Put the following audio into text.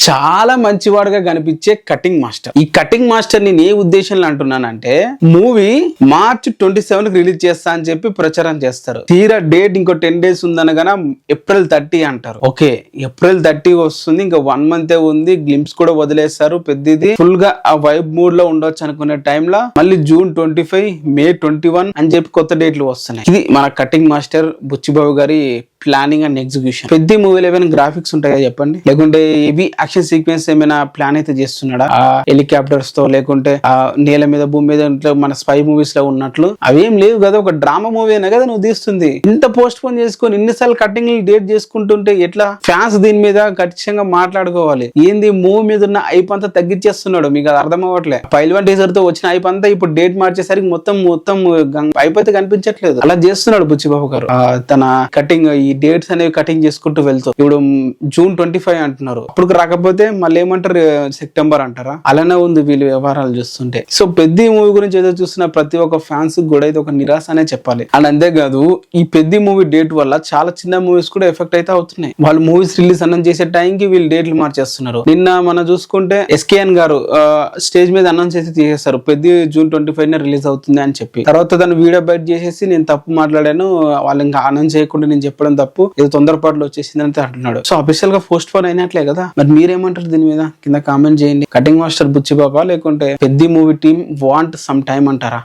చాలా మంచివాడుగా కనిపించే cutting master. ఈ కటింగ్ మాస్టర్ నేను ఏ ఉద్దేశంలో అంటున్నానంటే, మూవీ మార్చ్ 27 రిలీజ్ చేస్తా అని చెప్పి ప్రచారం చేస్తారు. తీరా డేట్ ఇంకో 10 days ఉందనగానే April 30 అంటారు. ఓకే, April 30 వస్తుంది, ఇంకా 1 month ఉంది. గ్లింప్స్ కూడా వదిలేస్తారు పెద్దది. ఫుల్ గా ఆ వైబ్ మూడ్ లో ఉండొచ్చు అనుకునే టైంలో మళ్ళీ June 25, May 21 అని చెప్పి కొత్త డేట్లు వస్తున్నాయి. ఇది మన కటింగ్ మాస్టర్ బుచ్చిబాబు గారి ప్లానింగ్ అండ్ ఎగ్జిక్యూషన్. పెద్ద మూవీలో ఏమైనా గ్రాఫిక్స్ ఉంటాయా చెప్పండి, లేకుంటే ఇవి యాక్షన్ సీక్వెన్స్ ఏమైనా ప్లాన్ అయితే చేస్తున్నాడా? ఆ హెలికాప్టర్స్ తో, లేకుంటే ఆ నేల మీద భూమి మీద మన స్పై మూవీస్ లో ఉన్నట్లు అవేం లేవు కదా. ఒక డ్రామా మూవీ అయినా కదా నువ్వు తీస్తుంది. ఇంత పోస్ట్ పోన్ చేసుకొని ఇన్నిసార్లు కటింగ్ డేట్ చేసుకుంటుంటే ఎట్లా? ఫ్యాన్స్ దీని మీద ఖచ్చితంగా మాట్లాడుకోవాలి. ఏంది మూవీ మీద ఉన్న హైప్ అంతా తగ్గించేస్తున్నాడు, మీకు అది అర్థం అవ్వట్లే. పైల్వాన్ టీజర్ తో వచ్చిన హైప్ అంతా ఇప్పుడు డేట్ మార్చేసరికి మొత్తం హైప్ అయితే కనిపించట్లేదు. అలా చేస్తున్నాడు బుచ్చిబాబు గారు. తన కటింగ్ ఈ డేట్స్ అనేవి కటింగ్ చేసుకుంటూ వెళ్తూ ఇప్పుడు June 25 అంటున్నారు, అప్పుడు రాకపోతే మళ్ళీ ఏమంటారు సెప్టెంబర్ అంటారా? అలానే ఉంది వీళ్ళు వ్యవహారాలు చూస్తుంటే. సో పెద్ద మూవీ గురించి ఏదో చూస్తున్న ప్రతి ఒక్క ఫ్యాన్స్ కూడా ఇది ఒక నిరాశ అనే చెప్పాలి. అండ్ అంతేకాదు, ఈ పెద్ద మూవీ డేట్ వల్ల చాలా చిన్న మూవీస్ కూడా ఎఫెక్ట్ అయితే అవుతున్నాయి. వాళ్ళు మూవీస్ రిలీజ్ అనౌన్స్ చేసే టైంకి వీళ్ళు డేట్లు మార్చేస్తున్నారు. నిన్న మనం చూసుకుంటే SKN గారు స్టేజ్ మీద అనౌన్స్ చేసి తీసేస్తారు, పెద్ద June 25 రిలీజ్ అవుతుంది అని చెప్పి. తర్వాత తను వీడియో బయట చేసేసి నేను తప్పు మాట్లాడాను, వాళ్ళు ఇంకా అనౌన్స్ చేయకుండా నేను చెప్పడం తప్పు, ఏదో తొందరపాటులో వచ్చేసింది అని అంటున్నాడు. సో అఫీషియల్ గా పోస్ట్ పోన్ అయినట్లే కదా. మరి మీరేమంటారు దీని మీద? కింద కామెంట్ చేయండి. కటింగ్ మాస్టర్ బుచ్చిబాబా లేకుంటే పెద్ద movie team want some time అంటారా?